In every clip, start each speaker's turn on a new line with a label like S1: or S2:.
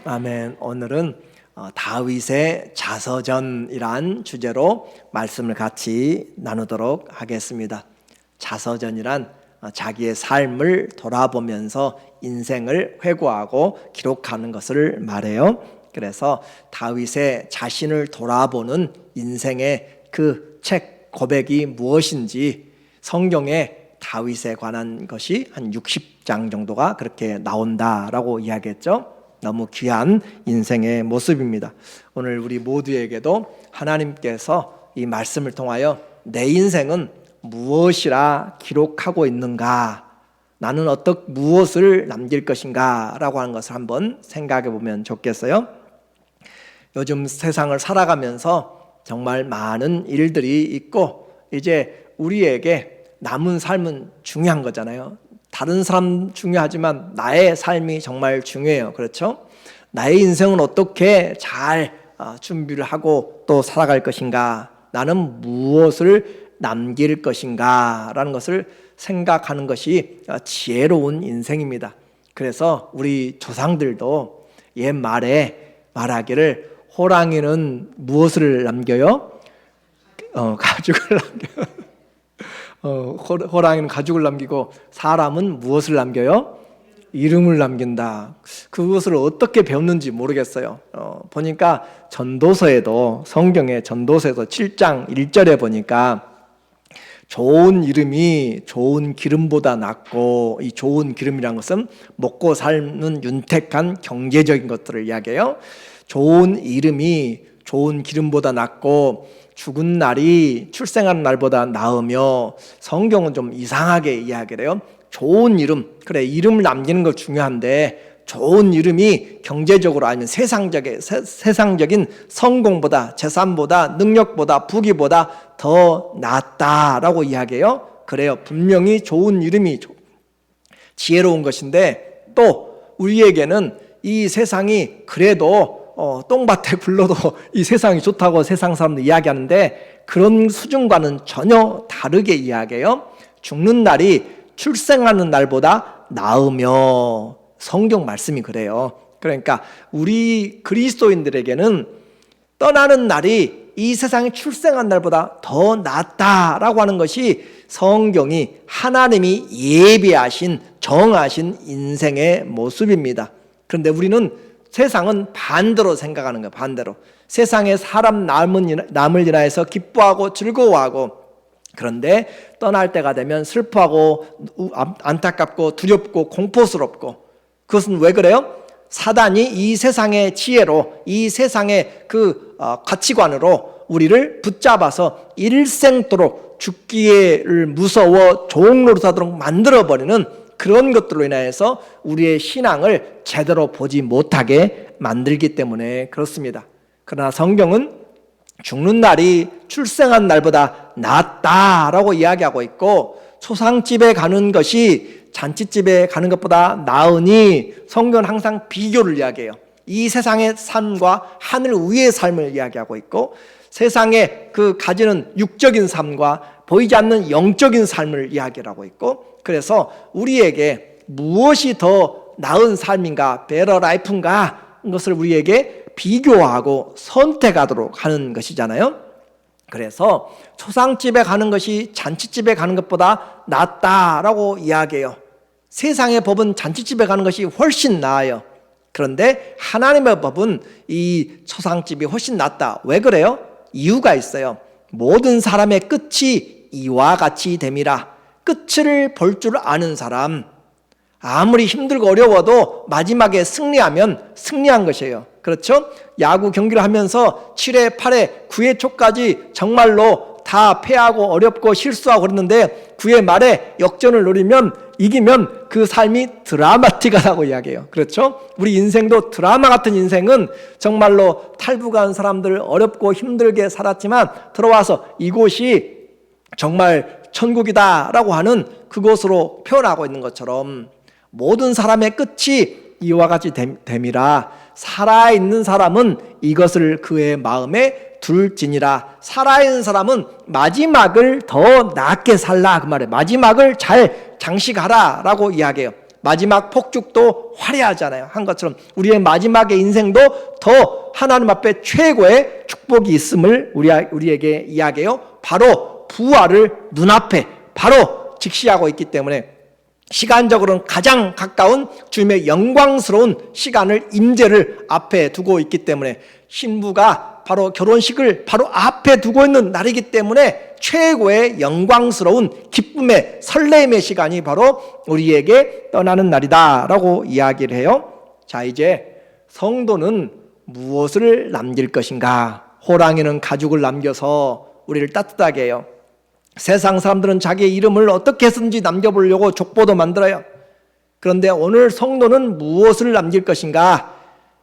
S1: 아멘. 오늘은 다윗의 자서전이란 주제로 말씀을 같이 나누도록 하겠습니다. 자서전이란 자기의 삶을 돌아보면서 인생을 회고하고 기록하는 것을 말해요. 그래서 다윗의 자신을 돌아보는 인생의 그 책 고백이 무엇인지 성경에 다윗에 관한 것이 한 60장 정도가 그렇게 나온다라고 이야기했죠. 너무 귀한 인생의 모습입니다. 오늘 우리 모두에게도 하나님께서 이 말씀을 통하여 내 인생은 무엇이라 기록하고 있는가, 나는 무엇을 남길 것인가 라고 하는 것을 한번 생각해 보면 좋겠어요. 요즘 세상을 살아가면서 정말 많은 일들이 있고 이제 우리에게 남은 삶은 중요한 거잖아요. 다른 사람 중요하지만 나의 삶이 정말 중요해요. 그렇죠? 나의 인생은 어떻게 잘 준비를 하고 또 살아갈 것인가, 나는 무엇을 남길 것인가 라는 것을 생각하는 것이 지혜로운 인생입니다. 그래서 우리 조상들도 옛말에 말하기를 호랑이는 무엇을 남겨요? 가죽을 남겨요. 호랑이는 가죽을 남기고 사람은 무엇을 남겨요? 이름을 남긴다. 그것을 어떻게 배웠는지 모르겠어요. 보니까 전도서에도, 성경의 전도서에도 7장 1절에 보니까 좋은 이름이 좋은 기름보다 낫고, 이 좋은 기름이라는 것은 먹고 살는 윤택한 경제적인 것들을 이야기해요. 좋은 이름이 좋은 기름보다 낫고 죽은 날이 출생하는 날보다 나으며, 성경은 좀 이상하게 이야기를 해요. 좋은 이름, 그래 이름을 남기는 거 중요한데 좋은 이름이 경제적으로 아니면 세상적인 성공보다, 재산보다, 능력보다, 부귀보다 더 낫다라고 이야기해요. 그래요, 분명히 좋은 이름이 지혜로운 것인데, 또 우리에게는 이 세상이 그래도 똥밭에 굴러도 이 세상이 좋다고 세상 사람들 이야기하는데 그런 수준과는 전혀 다르게 이야기해요. 죽는 날이 출생하는 날보다 나으며, 성경 말씀이 그래요. 그러니까 우리 그리스도인들에게는 떠나는 날이 이 세상에 출생한 날보다 더 낫다라고 하는 것이 성경이 하나님이 예비하신, 정하신 인생의 모습입니다. 그런데 우리는 세상은 반대로 생각하는 거예요. 반대로 세상에 사람 남을 인하여서 기뻐하고 즐거워하고, 그런데 떠날 때가 되면 슬퍼하고 안타깝고 두렵고 공포스럽고. 그것은 왜 그래요? 사단이 이 세상의 지혜로, 이 세상의 그 가치관으로 우리를 붙잡아서 일생도록 죽기를 무서워 종로로 하도록 만들어버리는 그런 것들로 인해서 우리의 신앙을 제대로 보지 못하게 만들기 때문에 그렇습니다. 그러나 성경은 죽는 날이 출생한 날보다 낫다라고 이야기하고 있고, 초상집에 가는 것이 잔치집에 가는 것보다 나으니, 성경은 항상 비교를 이야기해요. 이 세상의 삶과 하늘 위의 삶을 이야기하고 있고, 세상에 그 가지는 육적인 삶과 보이지 않는 영적인 삶을 이야기하고 있고, 그래서 우리에게 무엇이 더 나은 삶인가, 베러 라이프인가, 이것을 우리에게 비교하고 선택하도록 하는 것이잖아요. 그래서 초상집에 가는 것이 잔치집에 가는 것보다 낫다라고 이야기해요. 세상의 법은 잔치집에 가는 것이 훨씬 나아요. 그런데 하나님의 법은 이 초상집이 훨씬 낫다. 왜 그래요? 이유가 있어요. 모든 사람의 끝이 이와 같이 됨이라. 끝을 볼 줄 아는 사람, 아무리 힘들고 어려워도 마지막에 승리하면 승리한 것이에요. 그렇죠? 야구 경기를 하면서 7회, 8회, 9회 초까지 정말로 다 패하고 어렵고 실수하고 그랬는데 9회 말에 역전을 노리면, 이기면 그 삶이 드라마틱하다고 이야기해요. 그렇죠? 우리 인생도 드라마 같은 인생은 정말로 탈북한 사람들 어렵고 힘들게 살았지만 들어와서 이곳이 정말 천국이다라고 하는 그곳으로 표현하고 있는 것처럼, 모든 사람의 끝이 이와 같이 됨이라. 살아있는 사람은 이것을 그의 마음에 둘지니라. 살아있는 사람은 마지막을 더 낫게 살라, 그 말이에요. 마지막을 잘 장식하라 라고 이야기해요. 마지막 폭죽도 화려하잖아요. 한 것처럼 우리의 마지막의 인생도 더 하나님 앞에 최고의 축복이 있음을 우리에게 이야기해요. 바로 부활을 눈앞에 바로 직시하고 있기 때문에 시간적으로는 가장 가까운 주님의 영광스러운 시간을 임재를 앞에 두고 있기 때문에 신부가 바로 결혼식을 바로 앞에 두고 있는 날이기 때문에 최고의 영광스러운 기쁨의 설렘의 시간이 바로 우리에게 떠나는 날이다라고 이야기를 해요. 자, 이제 성도는 무엇을 남길 것인가? 호랑이는 가죽을 남겨서 우리를 따뜻하게 해요. 세상 사람들은 자기의 이름을 어떻게 해서든지 남겨보려고 족보도 만들어요. 그런데 오늘 성도는 무엇을 남길 것인가?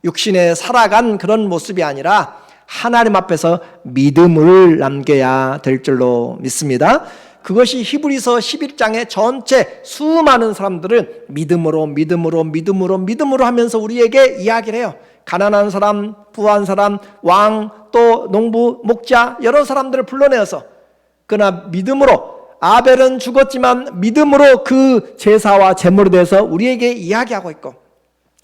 S1: 육신에 살아간 그런 모습이 아니라 하나님 앞에서 믿음을 남겨야 될 줄로 믿습니다. 그것이 히브리서 11장의 전체 수많은 사람들을 믿음으로 하면서 우리에게 이야기를 해요. 가난한 사람, 부한 사람, 왕, 또 농부, 목자 여러 사람들을 불러내어서 그러나 믿음으로 아벨은 죽었지만 믿음으로 그 제사와 제물에 대해서 우리에게 이야기하고 있고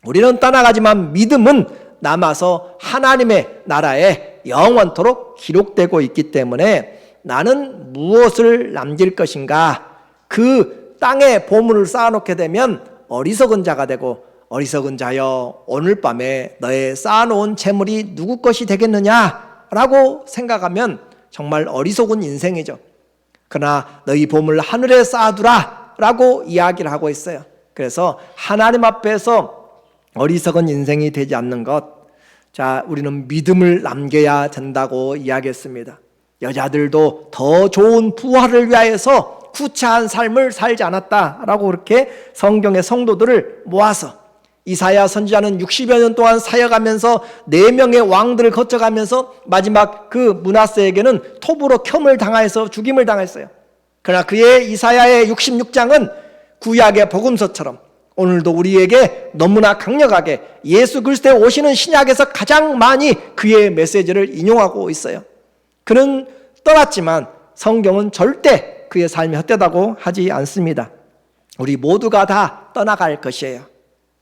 S1: 우리는 떠나가지만 믿음은 남아서 하나님의 나라에 영원토록 기록되고 있기 때문에 나는 무엇을 남길 것인가? 그 땅에 보물을 쌓아놓게 되면 어리석은 자가 되고 어리석은 자여 오늘 밤에 너의 쌓아놓은 재물이 누구 것이 되겠느냐라고 생각하면 정말 어리석은 인생이죠. 그러나 너희 보물 하늘에 쌓아두라 라고 이야기를 하고 있어요. 그래서 하나님 앞에서 어리석은 인생이 되지 않는 것, 자, 우리는 믿음을 남겨야 된다고 이야기했습니다. 여자들도 더 좋은 부활을 위하여서 구차한 삶을 살지 않았다라고 그렇게 성경의 성도들을 모아서 이사야 선지자는 60여 년 동안 사역하면서 4명의 왕들을 거쳐가면서 마지막 그 므낫세에게는 톱으로 켬을 당하여서 죽임을 당했어요. 그러나 그의 이사야의 66장은 구약의 복음서처럼 오늘도 우리에게 너무나 강력하게 예수 그리스도의 오시는 신약에서 가장 많이 그의 메시지를 인용하고 있어요. 그는 떠났지만 성경은 절대 그의 삶이 헛되다고 하지 않습니다. 우리 모두가 다 떠나갈 것이에요.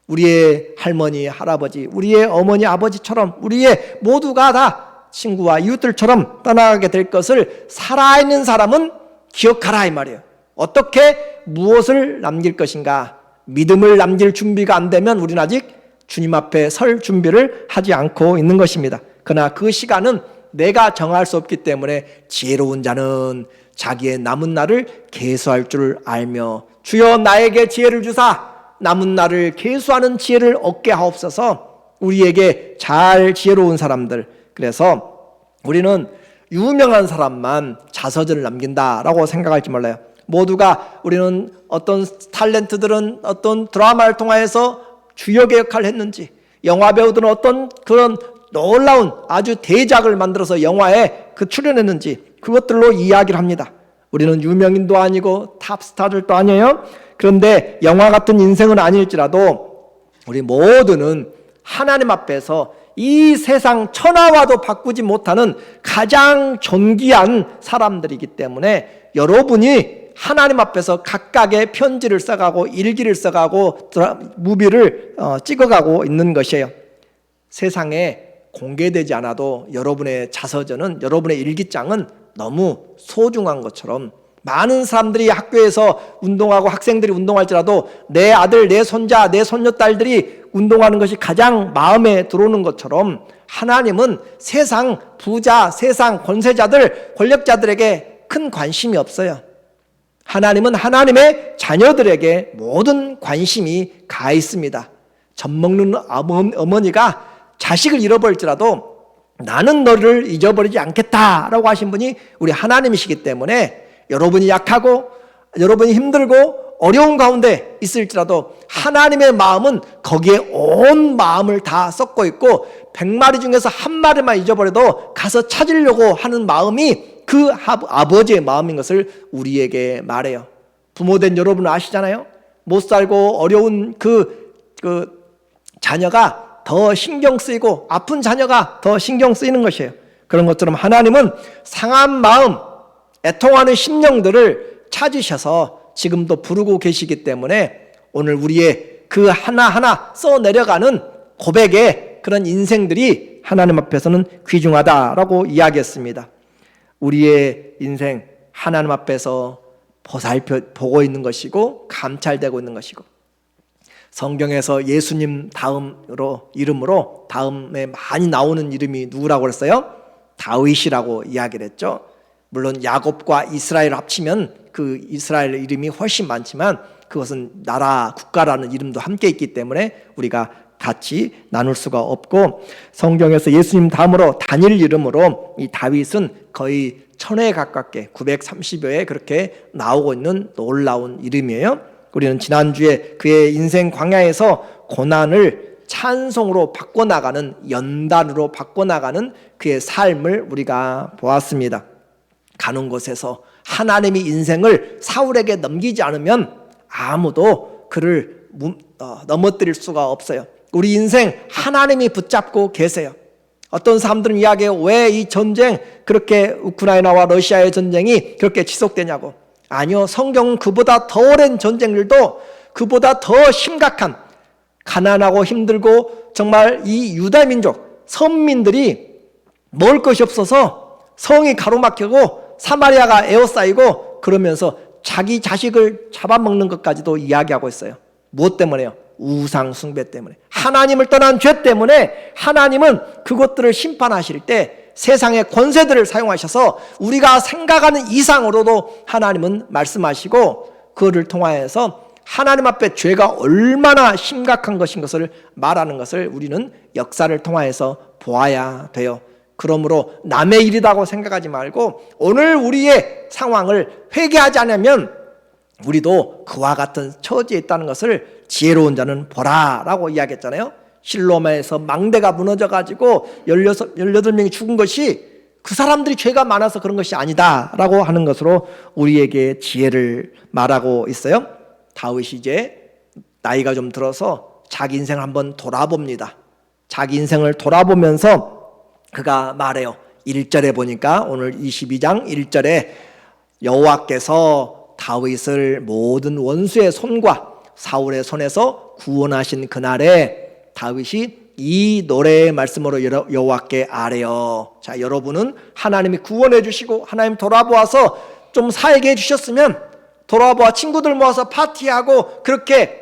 S1: 우리의 할머니, 할아버지, 우리의 어머니, 아버지처럼 우리의 모두가 다 친구와 이웃들처럼 떠나가게 될 것을 살아있는 사람은 기억하라 이 말이에요. 어떻게 무엇을 남길 것인가? 믿음을 남길 준비가 안 되면 우리는 아직 주님 앞에 설 준비를 하지 않고 있는 것입니다. 그러나 그 시간은 내가 정할 수 없기 때문에 지혜로운 자는 자기의 남은 날을 계수할 줄 알며 주여 나에게 지혜를 주사 남은 날을 계수하는 지혜를 얻게 하옵소서. 우리에게 잘 지혜로운 사람들, 그래서 우리는 유명한 사람만 자서전을 남긴다라고 생각할지 몰라요. 모두가 우리는 어떤 탤런트들은 어떤 드라마를 통하여서 주역의 역할을 했는지, 영화 배우들은 어떤 그런 놀라운 아주 대작을 만들어서 영화에 출연했는지 그것들로 이야기를 합니다. 우리는 유명인도 아니고 탑스타들도 아니에요. 그런데 영화 같은 인생은 아닐지라도 우리 모두는 하나님 앞에서 이 세상 천하와도 바꾸지 못하는 가장 존귀한 사람들이기 때문에 여러분이 하나님 앞에서 각각의 편지를 써가고 일기를 써가고 무비를 찍어가고 있는 것이에요. 세상에 공개되지 않아도 여러분의 자서전은, 여러분의 일기장은 너무 소중한 것처럼 많은 사람들이 학교에서 운동하고 학생들이 운동할지라도 내 아들, 내 손자, 내 손녀딸들이 운동하는 것이 가장 마음에 들어오는 것처럼 하나님은 세상 부자, 세상 권세자들, 권력자들에게 큰 관심이 없어요. 하나님은 하나님의 자녀들에게 모든 관심이 가 있습니다. 젖 먹는 어머니가 자식을 잃어버릴지라도 나는 너를 잊어버리지 않겠다라고 하신 분이 우리 하나님이시기 때문에 여러분이 약하고 여러분이 힘들고 어려운 가운데 있을지라도 하나님의 마음은 거기에 온 마음을 다 쏟고 있고 100마리 중에서 한 마리만 잊어버려도 가서 찾으려고 하는 마음이 그 아버지의 마음인 것을 우리에게 말해요. 부모된 여러분 아시잖아요. 못 살고 어려운 그 자녀가 더 신경 쓰이고 아픈 자녀가 더 신경 쓰이는 것이에요. 그런 것처럼 하나님은 상한 마음, 애통하는 심령들을 찾으셔서 지금도 부르고 계시기 때문에 오늘 우리의 그 하나하나 써내려가는 고백의 그런 인생들이 하나님 앞에서는 귀중하다라고 이야기했습니다. 우리의 인생 하나님 앞에서 보고 있는 것이고 감찰되고 있는 것이고, 성경에서 예수님 이름으로 다음에 많이 나오는 이름이 누구라고 그랬어요? 다윗이라고 이야기를 했죠. 물론 야곱과 이스라엘 합치면 그 이스라엘 이름이 훨씬 많지만 그것은 나라, 국가라는 이름도 함께 있기 때문에 우리가 같이 나눌 수가 없고, 성경에서 예수님 다음으로 단일 이름으로 이 다윗은 거의 1000회 가깝게 930여에 그렇게 나오고 있는 놀라운 이름이에요. 우리는 지난주에 그의 인생 광야에서 고난을 찬송으로 바꿔나가는, 연단으로 바꿔나가는 그의 삶을 우리가 보았습니다. 가는 곳에서 하나님이 인생을 사울에게 넘기지 않으면 아무도 그를 넘어뜨릴 수가 없어요. 우리 인생 하나님이 붙잡고 계세요. 어떤 사람들은 이야기해요. 왜 이 전쟁, 그렇게 우크라이나와 러시아의 전쟁이 그렇게 지속되냐고. 아니요, 성경은 그보다 더 오랜 전쟁들도, 그보다 더 심각한, 가난하고 힘들고 정말 이 유다 민족 선민들이 먹을 것이 없어서 성이 가로막히고 사마리아가 에워싸이고 그러면서 자기 자식을 잡아먹는 것까지도 이야기하고 있어요. 무엇 때문에요? 우상 숭배 때문에. 하나님을 떠난 죄 때문에 하나님은 그것들을 심판하실 때 세상의 권세들을 사용하셔서 우리가 생각하는 이상으로도 하나님은 말씀하시고, 그거를 통하여서 하나님 앞에 죄가 얼마나 심각한 것인 것을 말하는 것을 우리는 역사를 통하여서 보아야 돼요. 그러므로 남의 일이라고 생각하지 말고 오늘 우리의 상황을 회개하지 않으면 우리도 그와 같은 처지에 있다는 것을 지혜로운 자는 보라라고 이야기했잖아요. 실로마에서 망대가 무너져가지고 18명이 죽은 것이 그 사람들이 죄가 많아서 그런 것이 아니다라고 하는 것으로 우리에게 지혜를 말하고 있어요. 다윗이 이제 나이가 좀 들어서 자기 인생을 한번 돌아봅니다. 자기 인생을 돌아보면서 그가 말해요. 1절에 보니까 오늘 22장 1절에 여호와께서 다윗을 모든 원수의 손과 사울의 손에서 구원하신 그날에 다윗이 이 노래의 말씀으로 여호와께 아뢰어. 자, 여러분은 하나님이 구원해 주시고 하나님 돌아보아서 좀 살게 해 주셨으면 돌아보아 친구들 모아서 파티하고 그렇게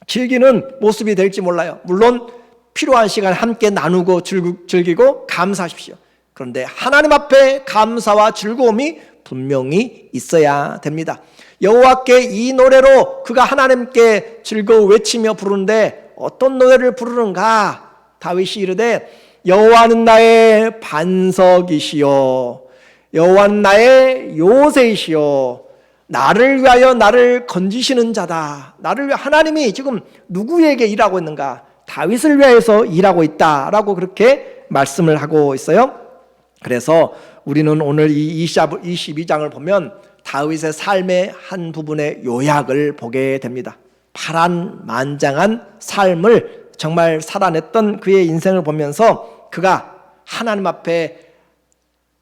S1: 즐기는 모습이 될지 몰라요. 물론 필요한 시간 함께 나누고 즐기고 감사하십시오. 그런데 하나님 앞에 감사와 즐거움이 분명히 있어야 됩니다. 여호와께 이 노래로 그가 하나님께 즐거워 외치며 부르는데 어떤 노래를 부르는가? 다윗이 이르되 여호와는 나의 반석이시요 여호와는 나의 요새이시요 나를 위하여 나를 건지시는 자다. 나를 위해 하나님이 지금 누구에게 일하고 있는가? 다윗을 위해서 일하고 있다라고 그렇게 말씀을 하고 있어요. 그래서 우리는 오늘 이 22장을 보면 다윗의 삶의 한 부분의 요약을 보게 됩니다. 파란만장한 삶을 정말 살아냈던 그의 인생을 보면서 그가 하나님 앞에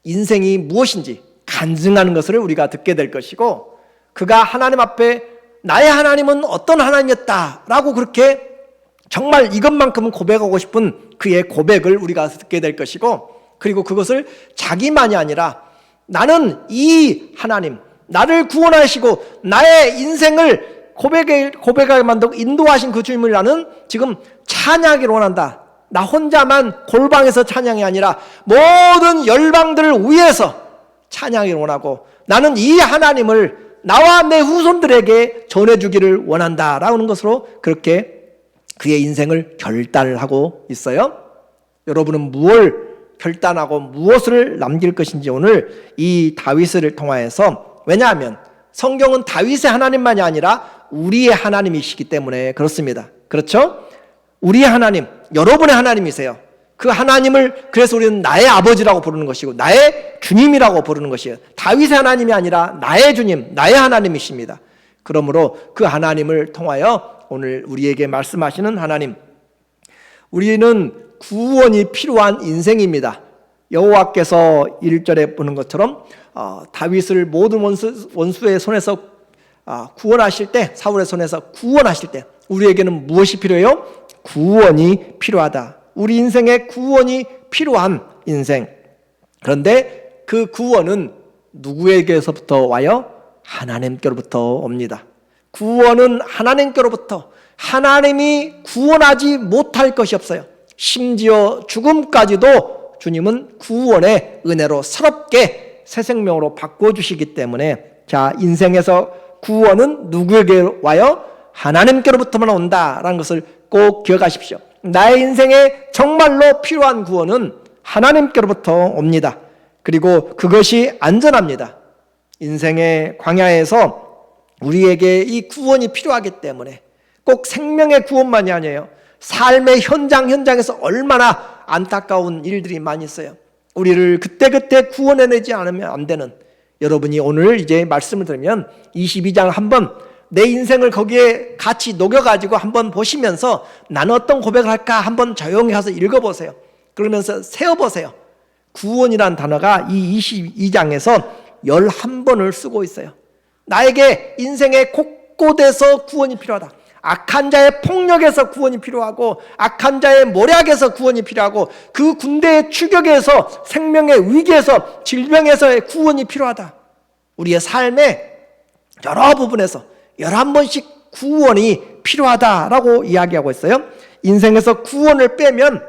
S1: 인생이 무엇인지 간증하는 것을 우리가 듣게 될 것이고, 그가 하나님 앞에 나의 하나님은 어떤 하나님이었다라고 그렇게 정말 이것만큼은 고백하고 싶은 그의 고백을 우리가 듣게 될 것이고, 그리고 그것을 자기만이 아니라 나는 이 하나님, 나를 구원하시고 나의 인생을 고백하게 만들고 인도하신 그 주님을 나는 지금 찬양하기를 원한다. 나 혼자만 골방에서 찬양이 아니라 모든 열방들을 위해서 찬양하기를 원하고 나는 이 하나님을 나와 내 후손들에게 전해주기를 원한다라는 것으로 그렇게 그의 인생을 결단을 하고 있어요. 여러분은 무엇을 결단하고 무엇을 남길 것인지 오늘 이 다윗을 통하여서, 왜냐하면 성경은 다윗의 하나님만이 아니라 우리의 하나님이시기 때문에 그렇습니다. 그렇죠? 우리의 하나님, 여러분의 하나님이세요. 그 하나님을 그래서 우리는 나의 아버지라고 부르는 것이고 나의 주님이라고 부르는 것이에요. 다윗의 하나님이 아니라 나의 주님, 나의 하나님이십니다. 그러므로 그 하나님을 통하여 오늘 우리에게 말씀하시는 하나님, 우리는 구원이 필요한 인생입니다. 여호와께서 1절에 보는 것처럼 다윗을 모든 원수의 손에서 구원하실 때, 사울의 손에서 구원하실 때 우리에게는 무엇이 필요해요? 구원이 필요하다. 우리 인생에 구원이 필요한 인생. 그런데 그 구원은 누구에게서부터 와요? 하나님께로부터 옵니다. 구원은 하나님께로부터. 하나님이 구원하지 못할 것이 없어요. 심지어 죽음까지도 주님은 구원의 은혜로 새롭게 새 생명으로 바꿔주시기 때문에, 자, 인생에서 구원은 누구에게 와요? 하나님께로부터만 온다라는 것을 꼭 기억하십시오. 나의 인생에 정말로 필요한 구원은 하나님께로부터 옵니다. 그리고 그것이 안전합니다. 인생의 광야에서 우리에게 이 구원이 필요하기 때문에 꼭 생명의 구원만이 아니에요. 삶의 현장에서 얼마나 안타까운 일들이 많이 있어요. 우리를 그때그때 구원해내지 않으면 안 되는, 여러분이 오늘 이제 말씀을 들으면 22장 한번 내 인생을 거기에 같이 녹여가지고 한번 보시면서 나는 어떤 고백을 할까 한번 조용히 가서 읽어보세요. 그러면서 세어보세요. 구원이란 단어가 이 22장에서 11번을 쓰고 있어요. 나에게 인생의 곳곳에서 구원이 필요하다. 악한 자의 폭력에서 구원이 필요하고, 악한 자의 모략에서 구원이 필요하고, 그 군대의 추격에서, 생명의 위기에서, 질병에서의 구원이 필요하다. 우리의 삶의 여러 부분에서 11번씩 구원이 필요하다라고 이야기하고 있어요. 인생에서 구원을 빼면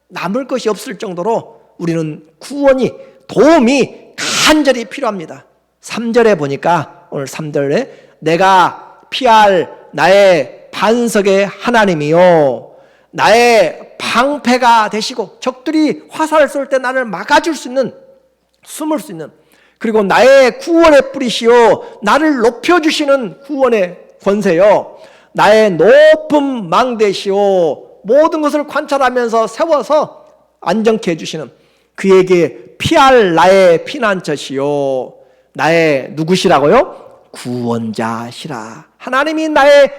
S1: 남을 것이 없을 정도로 우리는 구원이, 도움이 간절히 필요합니다. 3절에 보니까, 오늘 3절에 내가 피할 나의 반석의 하나님이요, 나의 방패가 되시고, 적들이 화살을 쏠 때 나를 막아줄 수 있는, 숨을 수 있는, 그리고 나의 구원의 뿌리시요, 나를 높여주시는 구원의 권세요, 나의 높은 망대시요, 모든 것을 관찰하면서 세워서 안정케 해주시는, 그에게 피할 나의 피난처시요, 나의 누구시라고요? 구원자시라. 하나님이 나의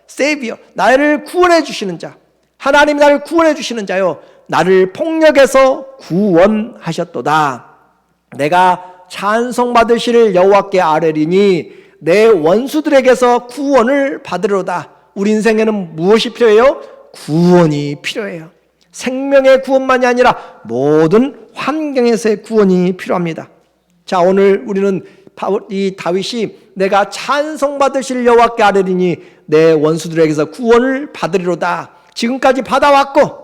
S1: 세이비어, 나를 구원해 주시는 자, 하나님이 나를 구원해 주시는 자요, 나를 폭력에서 구원하셨도다. 내가 찬송받으실 여호와께 아뢰리니 내 원수들에게서 구원을 받으로다. 우리 인생에는 무엇이 필요해요? 구원이 필요해요. 생명의 구원만이 아니라 모든 환경에서의 구원이 필요합니다. 자, 오늘 우리는 이 다윗이 내가 찬송받으실 여호와께 아뢰리니 내 원수들에게서 구원을 받으리로다. 지금까지 받아왔고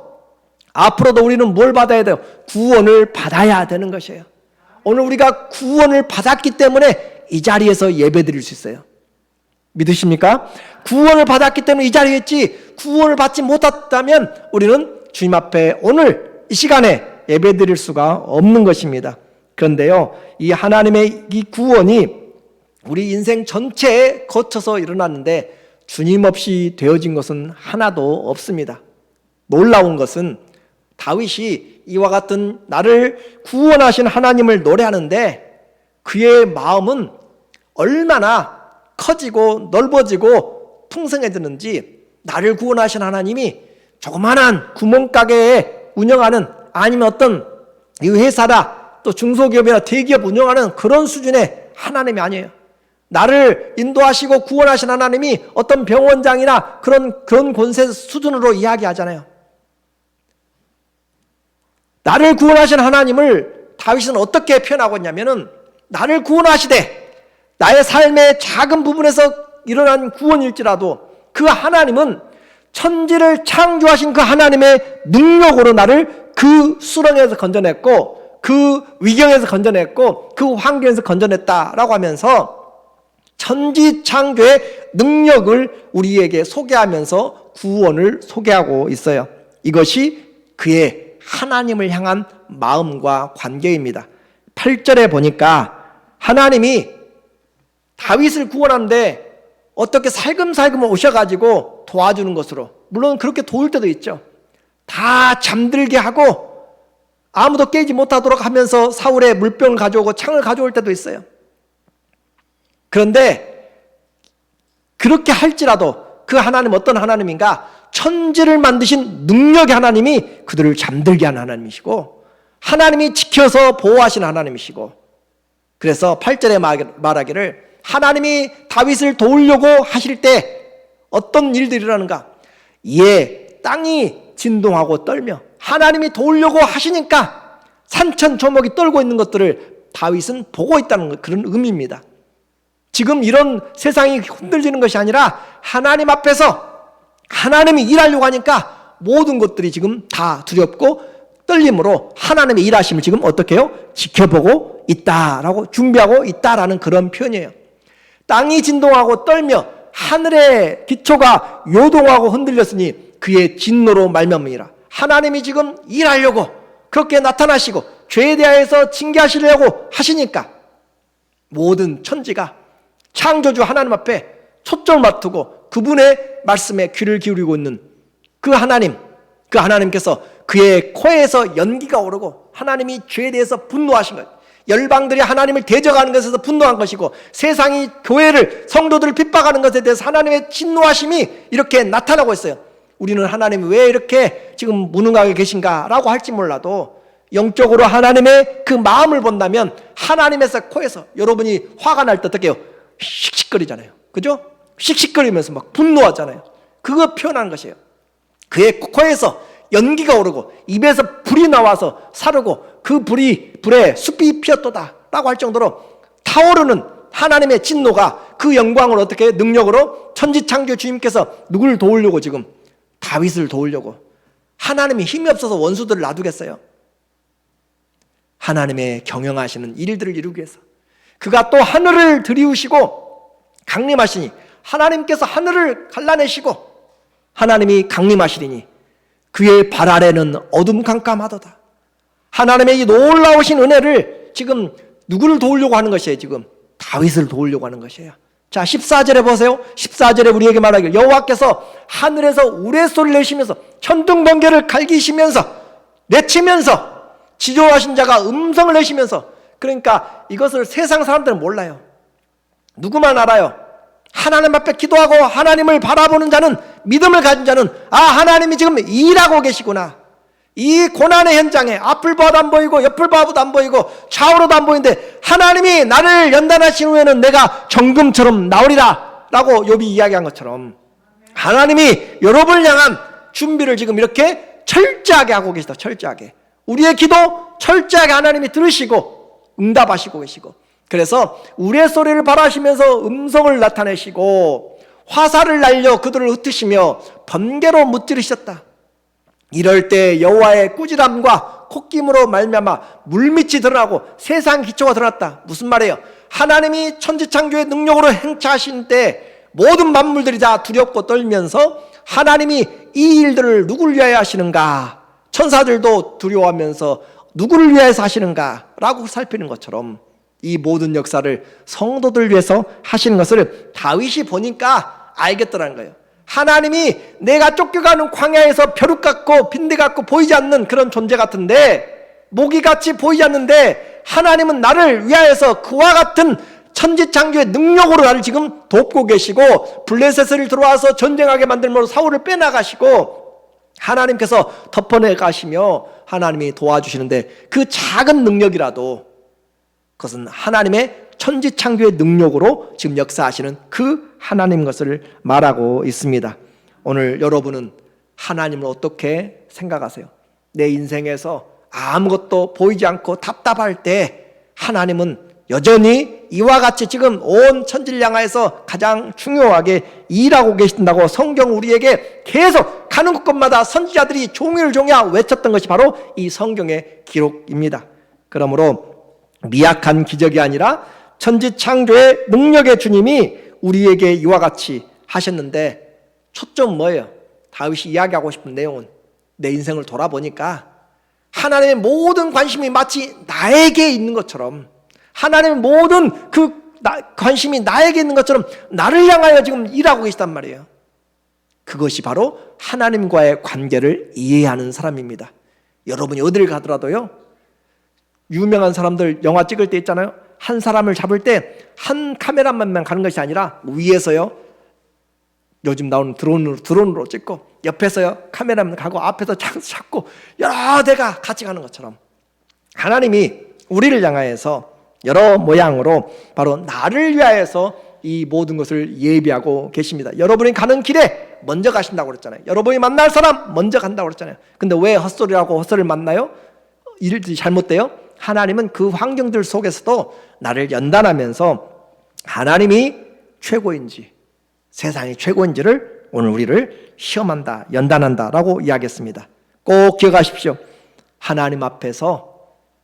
S1: 앞으로도 우리는 뭘 받아야 돼요? 구원을 받아야 되는 것이에요. 오늘 우리가 구원을 받았기 때문에 이 자리에서 예배드릴 수 있어요. 믿으십니까? 구원을 받았기 때문에 이 자리에 있지, 구원을 받지 못했다면 우리는 주님 앞에 오늘 이 시간에 예배드릴 수가 없는 것입니다. 그런데요, 이 하나님의 이 구원이 우리 인생 전체에 거쳐서 일어났는데 주님 없이 되어진 것은 하나도 없습니다. 놀라운 것은 다윗이 이와 같은 나를 구원하신 하나님을 노래하는데 그의 마음은 얼마나 커지고 넓어지고 풍성해졌는지, 나를 구원하신 하나님이 조그마한 구멍가게에 운영하는, 아니면 어떤 이 회사라 또 중소기업이나 대기업 운영하는 그런 수준의 하나님이 아니에요. 나를 인도하시고 구원하신 하나님이 어떤 병원장이나 그런 권세 수준으로 이야기하잖아요. 나를 구원하신 하나님을 다윗은 어떻게 표현하고 있냐면은, 나를 구원하시되 나의 삶의 작은 부분에서 일어난 구원일지라도 그 하나님은 천지를 창조하신 그 하나님의 능력으로 나를 그 수렁에서 건져냈고, 그 위경에서 건져냈고, 그 환경에서 건져냈다라고 하면서 천지 창조의 능력을 우리에게 소개하면서 구원을 소개하고 있어요. 이것이 그의 하나님을 향한 마음과 관계입니다. 8절에 보니까 하나님이 다윗을 구원하는데 어떻게 살금살금 오셔가지고 도와주는 것으로, 물론 그렇게 도울 때도 있죠. 다 잠들게 하고 아무도 깨지 못하도록 하면서 사울의 물병을 가져오고 창을 가져올 때도 있어요. 그런데 그렇게 할지라도 그 하나님 어떤 하나님인가? 천지를 만드신 능력의 하나님이 그들을 잠들게 하는 하나님이시고, 하나님이 지켜서 보호하시는 하나님이시고, 그래서 8절에 말하기를 하나님이 다윗을 도우려고 하실 때 어떤 일들이라는가? 땅이 진동하고 떨며 하나님이 도우려고 하시니까 산천초목이 떨고 있는 것들을 다윗은 보고 있다는 그런 의미입니다. 지금 이런 세상이 흔들리는 것이 아니라 하나님 앞에서 하나님이 일하려고 하니까 모든 것들이 지금 다 두렵고 떨림으로 하나님의 일하심을 지금 어떻게 해요? 지켜보고 있다라고, 준비하고 있다라는 그런 표현이에요. 땅이 진동하고 떨며 하늘의 기초가 요동하고 흔들렸으니 그의 진노로 말미암으니라. 하나님이 지금 일하려고 그렇게 나타나시고 죄에 대하여서 징계하시려고 하시니까 모든 천지가 창조주 하나님 앞에 초점을 맞추고 그분의 말씀에 귀를 기울이고 있는 그 하나님께서 그의 코에서 연기가 오르고 하나님이 죄에 대해서 분노하신 것, 열방들이 하나님을 대적하는 것에서 분노한 것이고 세상이 교회를, 성도들을 핍박하는 것에 대해서 하나님의 진노하심이 이렇게 나타나고 있어요. 우리는 하나님이 왜 이렇게 지금 무능하게 계신가라고 할지 몰라도 영적으로 하나님의 그 마음을 본다면 하나님에서 코에서, 여러분이 화가 날 때 어떻게 해요? 씩씩거리잖아요. 그죠? 씩씩거리면서 막 분노하잖아요. 그거 표현하는 것이에요. 그의 코에서 연기가 오르고 입에서 불이 나와서 사르고 그 불에 숲이 피었도다 라고 할 정도로 타오르는 하나님의 진노가 그 영광을 어떻게 능력으로 천지창조 주님께서 누구를 도우려고, 지금 다윗을 도우려고, 하나님이 힘이 없어서 원수들을 놔두겠어요? 하나님의 경영하시는 일들을 이루기 위해서 그가 또 하늘을 들이우시고 강림하시니, 하나님께서 하늘을 갈라내시고 하나님이 강림하시리니 그의 발 아래는 어둠 캄캄하도다. 하나님의 이 놀라우신 은혜를 지금 누구를 도우려고 하는 것이에요? 지금 다윗을 도우려고 하는 것이에요. 자, 14절에 보세요. 14절에 우리에게 말하길, 여호와께서 하늘에서 우레소리를 내시면서 천둥번개를 갈기시면서 내치면서 지조하신 자가 음성을 내시면서, 그러니까 이것을 세상 사람들은 몰라요. 누구만 알아요? 하나님 앞에 기도하고 하나님을 바라보는 자는, 믿음을 가진 자는, 하나님이 지금 일하고 계시구나. 이 고난의 현장에 앞을 봐도 안 보이고 옆을 봐도 안 보이고 좌우로도 안 보이는데 하나님이 나를 연단하신 후에는 내가 정금처럼 나오리라 라고 욥이 이야기한 것처럼 하나님이 여러분을 향한 준비를 지금 이렇게 철저하게 하고 계시다. 철저하게 우리의 기도 철저하게 하나님이 들으시고 응답하시고 계시고, 그래서 우레소리를 발하시면서 음성을 나타내시고 화살을 날려 그들을 흩으시며 번개로 무찌르셨다. 이럴 때 여호와의 꾸지람과 콧김으로 말미암아 물밑이 드러나고 세상 기초가 드러났다. 무슨 말이에요? 하나님이 천지창조의 능력으로 행차하신 때 모든 만물들이 다 두렵고 떨면서 하나님이 이 일들을 누구를 위하여 하시는가, 천사들도 두려워하면서 누구를 위해서 하시는가 라고 살피는 것처럼 이 모든 역사를 성도들 위해서 하시는 것을 다윗이 보니까 알겠더라는 거예요. 하나님이 내가 쫓겨가는 광야에서 벼룩 같고 빈대 같고 보이지 않는 그런 존재 같은데, 모기같이 보이지 않는데 하나님은 나를 위하여서 그와 같은 천지창조의 능력으로 나를 지금 돕고 계시고, 블레셋을 들어와서 전쟁하게 만들므로 사울을 빼나가시고 하나님께서 덮어내 가시며 하나님이 도와주시는데, 그 작은 능력이라도 그것은 하나님의 천지창조의 능력으로 지금 역사하시는 그 하나님 것을 말하고 있습니다. 오늘 여러분은 하나님을 어떻게 생각하세요? 내 인생에서 아무것도 보이지 않고 답답할 때 하나님은 여전히 이와 같이 지금 온 천지를 향하여서 가장 중요하게 일하고 계신다고 성경 우리에게 계속 가는 곳곳마다 선지자들이 종일 종야 외쳤던 것이 바로 이 성경의 기록입니다. 그러므로 미약한 기적이 아니라 천지창조의 능력의 주님이 우리에게 이와 같이 하셨는데, 초점은 뭐예요? 다윗이 이야기하고 싶은 내용은, 내 인생을 돌아보니까 하나님의 모든 관심이 마치 나에게 있는 것처럼, 하나님의 모든 그 관심이 나에게 있는 것처럼 나를 향하여 지금 일하고 계시단 말이에요. 그것이 바로 하나님과의 관계를 이해하는 사람입니다. 여러분이 어디를 가더라도요, 유명한 사람들 영화 찍을 때 있잖아요. 한 사람을 잡을 때 한 카메라만만 가는 것이 아니라 위에서요, 요즘 나오는 드론으로 찍고, 옆에서요 카메라만 가고, 앞에서 잡고 여러 대가 같이 가는 것처럼 하나님이 우리를 향하여서 여러 모양으로 바로 나를 위하여서 이 모든 것을 예비하고 계십니다. 여러분이 가는 길에 먼저 가신다고 그랬잖아요. 여러분이 만날 사람 먼저 간다고 그랬잖아요. 근데 왜 헛소리하고 헛소리를 만나요? 일들이 잘못돼요? 하나님은 그 환경들 속에서도 나를 연단하면서 하나님이 최고인지 세상이 최고인지를 오늘 우리를 시험한다, 연단한다라고 이야기했습니다. 꼭 기억하십시오. 하나님 앞에서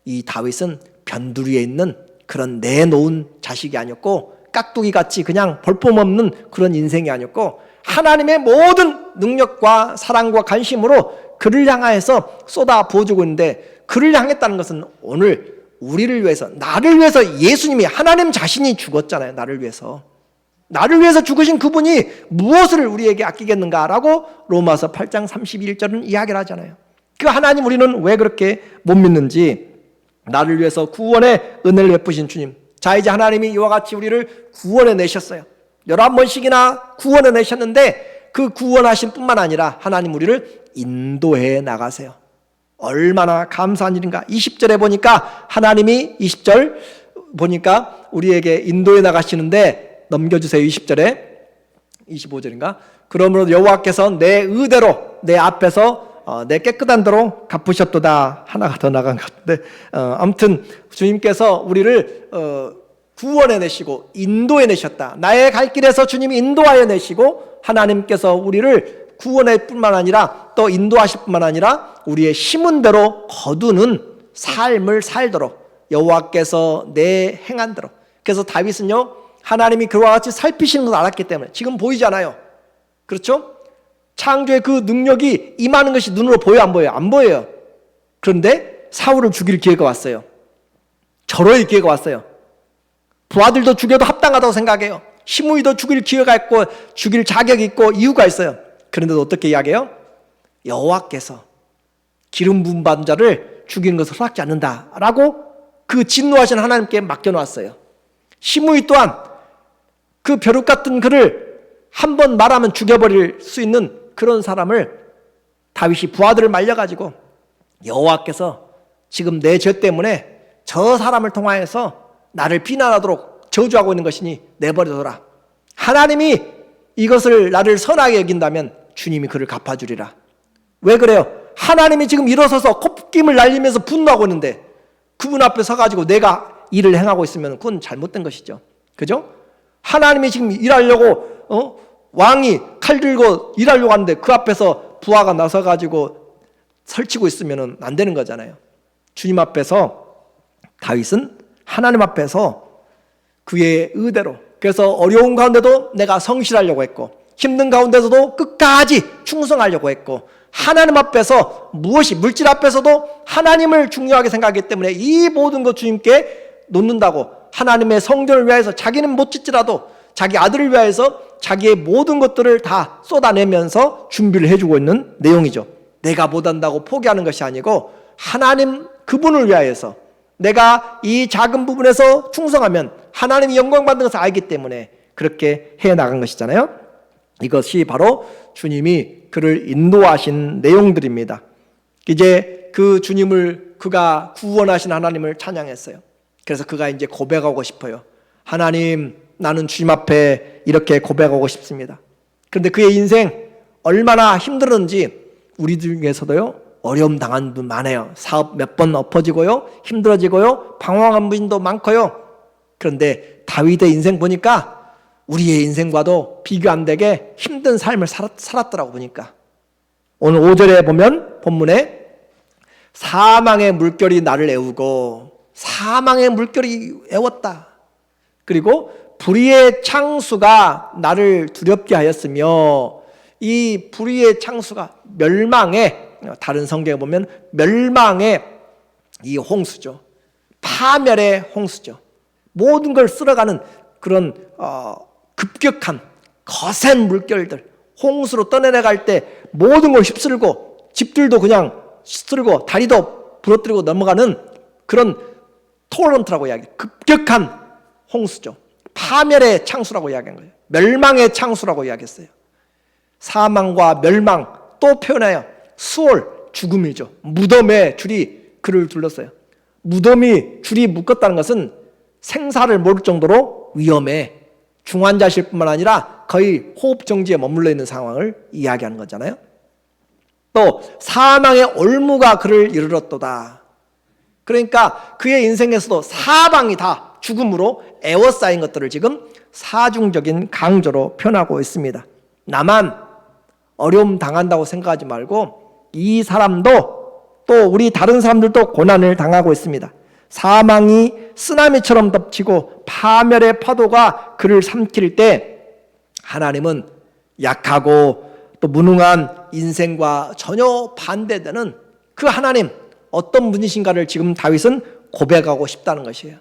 S1: 이 다윗은 변두리에 있는 그런 내놓은 자식이 아니었고 깍두기같이 그냥 볼품없는 그런 인생이 아니었고 하나님의 모든 능력과 사랑과 관심으로 그를 향하여서 쏟아 부어주고 있는데, 그를 향했다는 것은 오늘 우리를 위해서, 나를 위해서 예수님이, 하나님 자신이 죽었잖아요. 나를 위해서 죽으신 그분이 무엇을 우리에게 아끼겠는가라고 로마서 8장 31절은 이야기를 하잖아요. 그 하나님 우리는 왜 그렇게 못 믿는지, 나를 위해서 구원의 은혜를 베푸신 주님, 자 이제 하나님이 이와 같이 우리를 구원해 내셨어요. 11번씩이나 구원해 내셨는데 그 구원하신 뿐만 아니라 하나님 우리를 인도해 나가세요. 얼마나 감사한 일인가. 20절에 보니까 하나님이 20절 보니까 우리에게 인도해 나가시는데, 넘겨주세요. 20절에 25절인가. 그러므로 여호와께서 내 의대로 내 앞에서 내 깨끗한 대로 갚으셨도다. 하나가 더 나간 것 같은데 아무튼 주님께서 우리를 구원해 내시고 인도해 내셨다. 나의 갈 길에서 주님이 인도하여 내시고 하나님께서 우리를 구원할 뿐만 아니라 또 인도하실 뿐만 아니라 우리의 힘은 대로 거두는 삶을 살도록 여호와께서 내 행한 대로. 그래서 다윗은요, 하나님이 그와 같이 살피시는 것을 알았기 때문에, 지금 보이잖아요. 그렇죠? 창조의 그 능력이 임하는 것이 눈으로 보여 안 보여요? 안 보여요. 그런데 사울을 죽일 기회가 왔어요. 절호의 기회가 왔어요. 부하들도 죽여도 합당하다고 생각해요. 시므이도 죽일 기회가 있고 죽일 자격이 있고 이유가 있어요. 그런데도 어떻게 이야기해요? 여호와께서 기름 부음 받은 자를 죽이는 것을 허락지 않는다라고 그 진노하신 하나님께 맡겨놓았어요. 시므이 또한 그 벼룩 같은 그를 한 번 말하면 죽여버릴 수 있는 그런 사람을 다윗이 부하들을 말려가지고 여호와께서 지금 내 죄 때문에 저 사람을 통하여서 나를 비난하도록 저주하고 있는 것이니 내버려둬라. 하나님이 이것을 나를 선하게 여긴다면 주님이 그를 갚아주리라. 왜 그래요? 하나님이 지금 일어서서 콧김을 날리면서 분노하고 있는데 그분 앞에 서가지고 내가 일을 행하고 있으면 그건 잘못된 것이죠. 그죠? 하나님이 지금 일하려고 왕이 칼 들고 일하려고 하는데 그 앞에서 부하가 나서가지고 설치고 있으면 안 되는 거잖아요. 주님 앞에서 다윗은 하나님 앞에서 그의 의대로, 그래서 어려운 가운데도 내가 성실하려고 했고 힘든 가운데서도 끝까지 충성하려고 했고 하나님 앞에서 무엇이, 물질 앞에서도 하나님을 중요하게 생각하기 때문에 이 모든 것 주님께 놓는다고, 하나님의 성전을 위해서 자기는 못 짓지라도 자기 아들을 위해서 자기의 모든 것들을 다 쏟아내면서 준비를 해주고 있는 내용이죠. 내가 못한다고 포기하는 것이 아니고 하나님 그분을 위하여서 내가 이 작은 부분에서 충성하면 하나님이 영광 받는 것을 알기 때문에 그렇게 해나간 것이잖아요. 이것이 바로 주님이 그를 인도하신 내용들입니다. 이제 그 주님을, 그가 구원하신 하나님을 찬양했어요. 그래서 그가 이제 고백하고 싶어요. 하나님, 나는 주님 앞에 이렇게 고백하고 싶습니다. 그런데 그의 인생 얼마나 힘들었는지 우리 중에서도요, 어려움 당한 분 많아요. 사업 몇 번 엎어지고요, 힘들어지고요, 방황한 분도 많고요. 그런데 다윗의 인생 보니까 우리의 인생과도 비교 안 되게 힘든 삶을 살았더라고 보니까. 오늘 5절에 보면 본문에 사망의 물결이 나를 애우고, 사망의 물결이 애웠다. 그리고 불의의 창수가 나를 두렵게 하였으며, 이 불의의 창수가 멸망의, 다른 성경에 보면 멸망의 이 홍수죠. 파멸의 홍수죠. 모든 걸 쓸어가는 그런 급격한 거센 물결들, 홍수로 떠내려갈 때 모든 걸 휩쓸고 집들도 그냥 휩쓸고 다리도 부러뜨리고 넘어가는 그런 토런트라고 이야기해요. 급격한 홍수죠. 파멸의 창수라고 이야기한 거예요. 멸망의 창수라고 이야기했어요. 사망과 멸망, 또 표현해요. 수월, 죽음이죠. 무덤에 줄이 그를 둘렀어요. 무덤이 줄이 묶었다는 것은 생사를 모를 정도로 위험해. 중환자실 뿐만 아니라 거의 호흡정지에 머물러 있는 상황을 이야기하는 거잖아요. 또 사망의 올무가 그를 이르렀도다. 그러니까 그의 인생에서도 사방이 다 죽음으로 에워싸인 것들을 지금 사중적인 강조로 표현하고 있습니다. 나만 어려움 당한다고 생각하지 말고 이 사람도 또 우리 다른 사람들도 고난을 당하고 있습니다. 사망이 쓰나미처럼 덮치고 파멸의 파도가 그를 삼킬 때 하나님은 약하고 또 무능한 인생과 전혀 반대되는 그 하나님, 어떤 분이신가를 지금 다윗은 고백하고 싶다는 것이에요.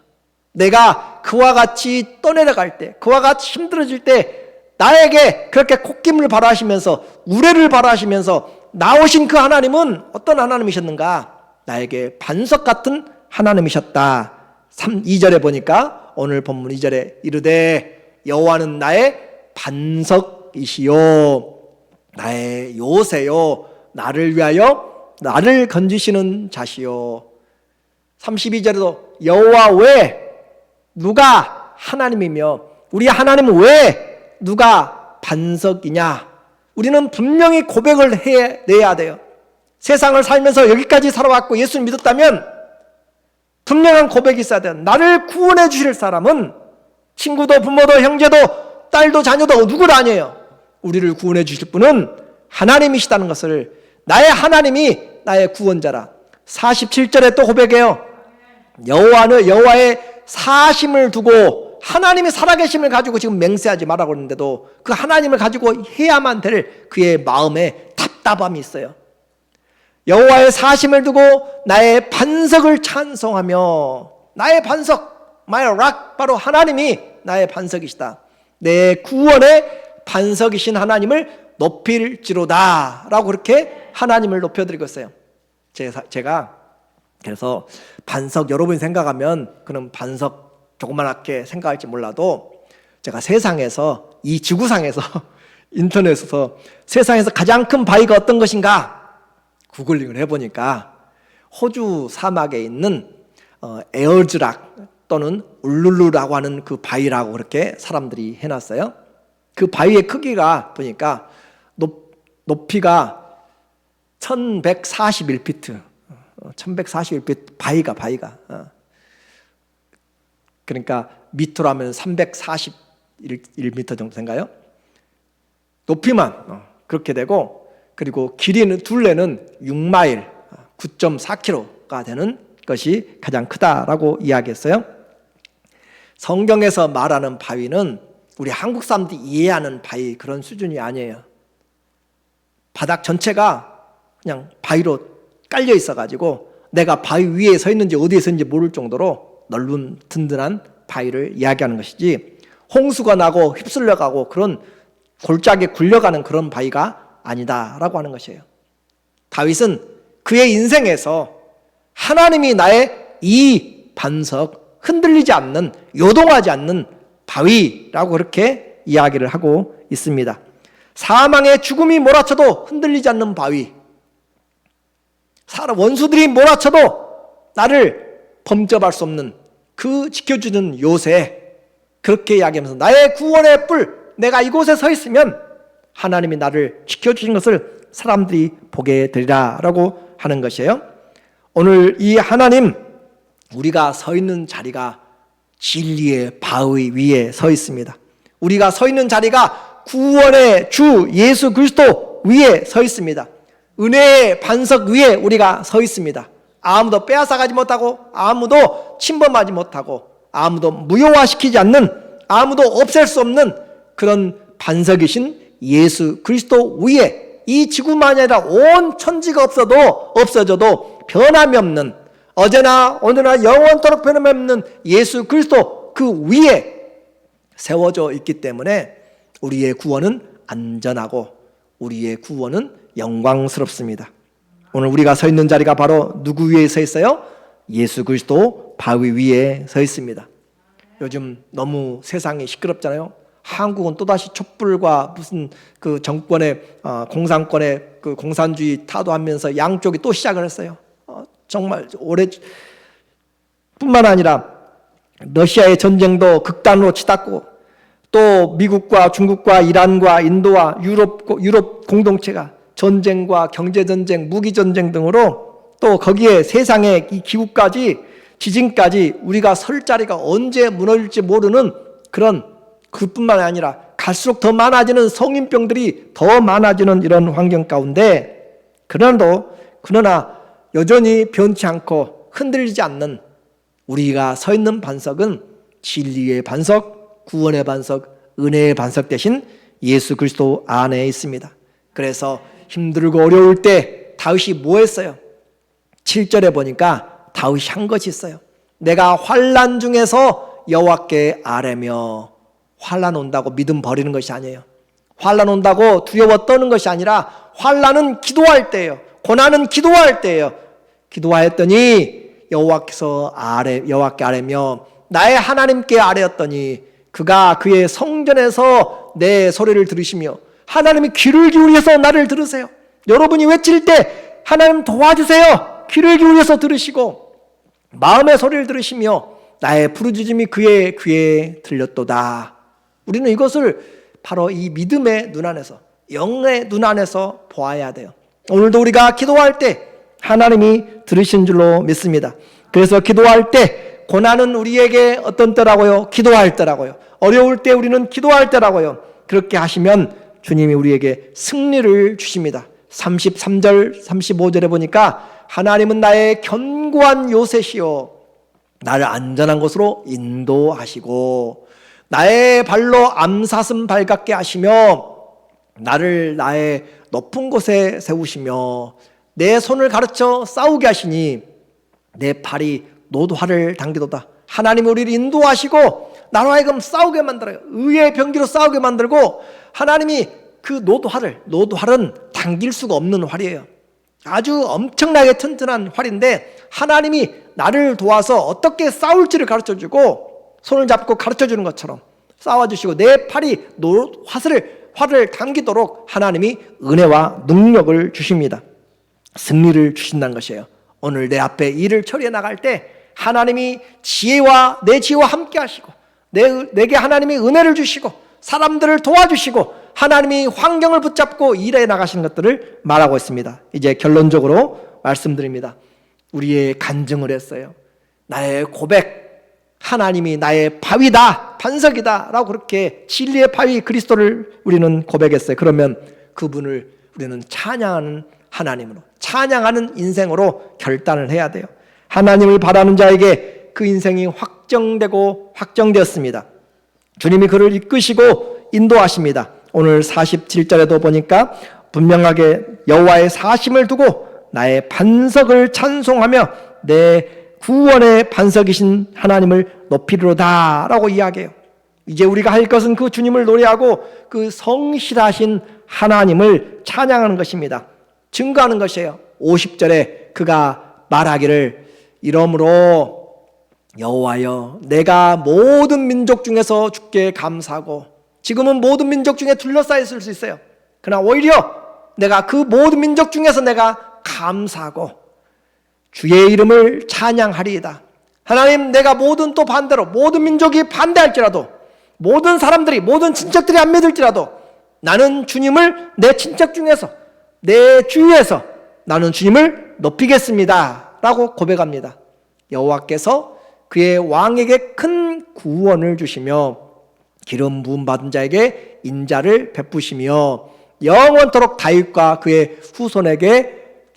S1: 내가 그와 같이 떠내려갈 때, 그와 같이 힘들어질 때 나에게 그렇게 콧김을 발하시면서 우레를 발하시면서 나오신 그 하나님은 어떤 하나님이셨는가? 나에게 반석 같은 하나님이셨다. 2절에 보니까 오늘 본문 2절에 이르되 여호와는 나의 반석이시요 나의 요새요 나를 위하여 나를 건지시는 자시요. 32절에도 여호와 외에 누가 하나님이며 우리 하나님은 왜 누가 반석이냐? 우리는 분명히 고백을 해내야 돼요. 세상을 살면서 여기까지 살아왔고 예수를 믿었다면 분명한 고백이 있어야 돼요. 나를 구원해 주실 사람은 친구도 부모도 형제도 딸도 자녀도 누구도 아니에요. 우리를 구원해 주실 분은 하나님이시다는 것을, 나의 하나님이 나의 구원자라. 47절에 또 고백해요. 여호와는 여호와의 사심을 두고 하나님이 살아계심을 가지고 지금 맹세하지 말라고 그러는데도 그 하나님을 가지고 해야만 될 그의 마음에 답답함이 있어요. 여호와의 사심을 두고 나의 반석을 찬송하며, 나의 반석, my rock, 바로 하나님이 나의 반석이시다. 내 구원의 반석이신 하나님을 높일지로다 라고 그렇게 하나님을 높여드리고 있어요. 제가 그래서 반석, 여러분이 생각하면 그런 반석 조그맣게 생각할지 몰라도 제가 세상에서, 이 지구상에서 인터넷에서 세상에서 가장 큰 바위가 어떤 것인가 구글링을 해보니까 호주 사막에 있는 에어즈락 또는 울룰루라고 하는 그 바위라고 그렇게 사람들이 해놨어요. 그 바위의 크기가 보니까 높이가 1141피트 1141피트 바위가 그러니까 미터로 하면 341m 정도 된가요? 높이만 그렇게 되고, 그리고 길이는 둘레는 6마일 9.4km가 되는 것이 가장 크다라고 이야기했어요. 성경에서 말하는 바위는 우리 한국 사람들이 이해하는 바위 그런 수준이 아니에요. 바닥 전체가 그냥 바위로 깔려 있어가지고 내가 바위 위에 서 있는지 어디에 서 있는지 모를 정도로 넓은 든든한 바위를 이야기하는 것이지, 홍수가 나고 휩쓸려가고 그런 골짜기에 굴려가는 그런 바위가 아니다라고 하는 것이에요. 다윗은 그의 인생에서 하나님이 나의 이 반석, 흔들리지 않는, 요동하지 않는 바위라고 그렇게 이야기를 하고 있습니다. 사망의 죽음이 몰아쳐도 흔들리지 않는 바위, 원수들이 몰아쳐도 나를 범접할 수 없는 그 지켜주는 요새, 그렇게 이야기하면서 나의 구원의 뿔, 내가 이곳에 서 있으면 하나님이 나를 지켜주신 것을 사람들이 보게 되리라 라고 하는 것이에요. 오늘 이 하나님, 우리가 서 있는 자리가 진리의 바위 위에 서 있습니다. 우리가 서 있는 자리가 구원의 주 예수 그리스도 위에 서 있습니다. 은혜의 반석 위에 우리가 서 있습니다. 아무도 빼앗아가지 못하고, 아무도 침범하지 못하고, 아무도 무효화시키지 않는, 아무도 없앨 수 없는 그런 반석이신 예수 그리스도 위에, 이 지구만이 아니라 온 천지가 없어져도 변함이 없는, 어제나 오늘나 영원토록 변함이 없는 예수 그리스도 그 위에 세워져 있기 때문에 우리의 구원은 안전하고 우리의 구원은 영광스럽습니다. 오늘 우리가 서 있는 자리가 바로 누구 위에 서 있어요? 예수 그리스도 바위 위에 서 있습니다. 요즘 너무 세상이 시끄럽잖아요. 한국은 또다시 촛불과 무슨 그 정권의 공산권의 그 공산주의 타도하면서 양쪽이 또 시작을 했어요. 정말 올해 뿐만 아니라 러시아의 전쟁도 극단으로 치닫고 또 미국과 중국과 이란과 인도와 유럽 공동체가 전쟁과 경제전쟁, 무기전쟁 등으로 또 거기에 세상의 이 기후까지 지진까지 우리가 설 자리가 언제 무너질지 모르는 그런 그뿐만 아니라 갈수록 더 많아지는 성인병들이 더 많아지는 이런 환경 가운데 그러나 여전히 변치 않고 흔들리지 않는 우리가 서 있는 반석은 진리의 반석, 구원의 반석, 은혜의 반석 대신 예수 그리스도 안에 있습니다. 그래서 힘들고 어려울 때 다윗이 뭐 했어요? 7절에 보니까 다윗이 한 것이 있어요. 내가 환난 중에서 여호와께 아뢰며. 환난 온다고 믿음 버리는 것이 아니에요. 환난 온다고 두려워 떠는 것이 아니라 환난은 기도할 때예요. 고난은 기도할 때예요. 기도하였더니 여호와께 아뢰며 나의 하나님께 아뢰었더니 그가 그의 성전에서 내 소리를 들으시며. 하나님이 귀를 기울여서 나를 들으세요. 여러분이 외칠 때 하나님 도와주세요. 귀를 기울여서 들으시고 마음의 소리를 들으시며 나의 부르짖음이 그의 귀에 들렸도다. 우리는 이것을 바로 이 믿음의 눈 안에서, 영의 눈 안에서 보아야 돼요. 오늘도 우리가 기도할 때 하나님이 들으신 줄로 믿습니다. 그래서 기도할 때 고난은 우리에게 어떤 때라고요? 기도할 때라고요. 어려울 때 우리는 기도할 때라고요. 그렇게 하시면 주님이 우리에게 승리를 주십니다. 33절 35절에 보니까 하나님은 나의 견고한 요새시요 나를 안전한 곳으로 인도하시고 나의 발로 암사슴 발같게 하시며 나를 나의 높은 곳에 세우시며 내 손을 가르쳐 싸우게 하시니 내 팔이 노도화를 당기도다. 하나님이 우리를 인도하시고 나로 하여금 싸우게 만들어요. 의의 병기로 싸우게 만들고 하나님이 그 노도활은 당길 수가 없는 활이에요. 아주 엄청나게 튼튼한 활인데 하나님이 나를 도와서 어떻게 싸울지를 가르쳐주고 손을 잡고 가르쳐주는 것처럼 싸워주시고 내 팔이 활을 당기도록 하나님이 은혜와 능력을 주십니다. 승리를 주신다는 것이에요. 오늘 내 앞에 일을 처리해 나갈 때 하나님이 내 지혜와 함께 하시고 내게 하나님이 은혜를 주시고 사람들을 도와주시고 하나님이 환경을 붙잡고 일해 나가시는 것들을 말하고 있습니다. 이제 결론적으로 말씀드립니다. 우리의 간증을 했어요. 나의 고백, 하나님이 나의 바위다, 반석이다 라고 그렇게 진리의 바위 그리스도를 우리는 고백했어요. 그러면 그분을 우리는 찬양하는 하나님으로, 찬양하는 인생으로 결단을 해야 돼요. 하나님을 바라는 자에게 그 인생이 확정되었습니다. 주님이 그를 이끄시고 인도하십니다. 오늘 47절에도 보니까 분명하게 여호와의 사심을 두고 나의 반석을 찬송하며 내 구원의 반석이신 하나님을 높이리로다 라고 이야기해요. 이제 우리가 할 것은 그 주님을 노래하고 그 성실하신 하나님을 찬양하는 것입니다. 증거하는 것이에요. 50절에 그가 말하기를 이러므로 여호와여 내가 모든 민족 중에서 주께 감사하고 지금은 모든 민족 중에 둘러싸여 있을 수 있어요. 그러나 오히려 내가 그 모든 민족 중에서 내가 감사하고 주의 이름을 찬양하리이다. 하나님 내가 또 반대로 모든 민족이 반대할지라도 모든 사람들이 모든 친척들이 안 믿을지라도 나는 주님을 내 친척 중에서 내 주위에서 나는 주님을 높이겠습니다 라고 고백합니다. 여호와께서 그의 왕에게 큰 구원을 주시며 기름 부음 받은 자에게 인자를 베푸시며 영원토록 다윗과 그의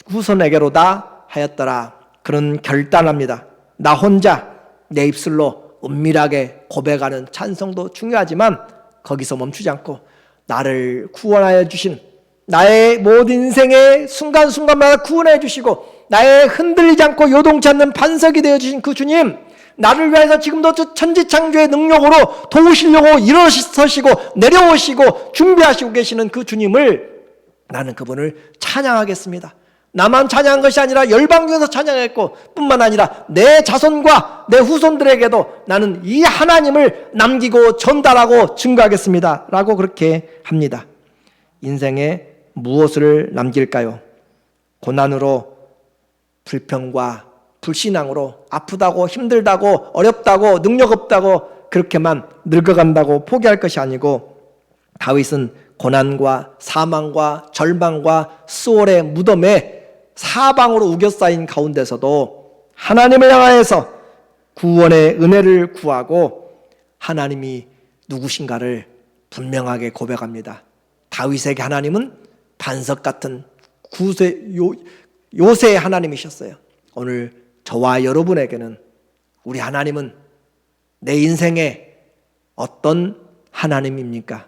S1: 후손에게로다 하였더라. 그는 결단합니다. 나 혼자 내 입술로 은밀하게 고백하는 찬송도 중요하지만 거기서 멈추지 않고 나를 구원하여 주신 나의 모든 인생의 순간순간마다 구원해 주시고 나의 흔들리지 않고 요동치 않는 반석이 되어주신 그 주님, 나를 위해서 지금도 천지창조의 능력으로 도우시려고 일어서시고 내려오시고 준비하시고 계시는 그 주님을 나는 그분을 찬양하겠습니다. 나만 찬양한 것이 아니라 열방 중에서 찬양했고 뿐만 아니라 내 자손과 내 후손들에게도 나는 이 하나님을 남기고 전달하고 증거하겠습니다 라고 그렇게 합니다. 인생에 무엇을 남길까요? 고난으로, 불평과 불신앙으로, 아프다고 힘들다고 어렵다고 능력 없다고 그렇게만 늙어간다고 포기할 것이 아니고 다윗은 고난과 사망과 절망과 수월의 무덤에 사방으로 우겨싸인 가운데서도 하나님을 향하여서 구원의 은혜를 구하고 하나님이 누구신가를 분명하게 고백합니다. 다윗에게 하나님은 반석 같은 요새의 하나님이셨어요. 오늘 저와 여러분에게는 우리 하나님은 내 인생에 어떤 하나님입니까?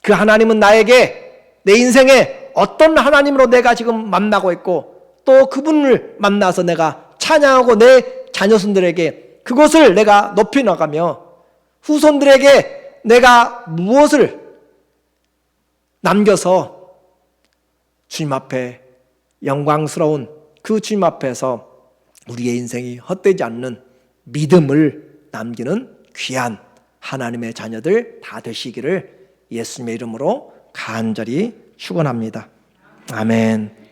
S1: 그 하나님은 나에게 내 인생에 어떤 하나님으로 내가 지금 만나고 있고 또 그분을 만나서 내가 찬양하고 내 자녀손들에게 그것을 내가 높이 나가며 후손들에게 내가 무엇을 남겨서 주님 앞에 영광스러운 그 주님 앞에서 우리의 인생이 헛되지 않는 믿음을 남기는 귀한 하나님의 자녀들 다 되시기를 예수님의 이름으로 간절히 축원합니다. 아멘.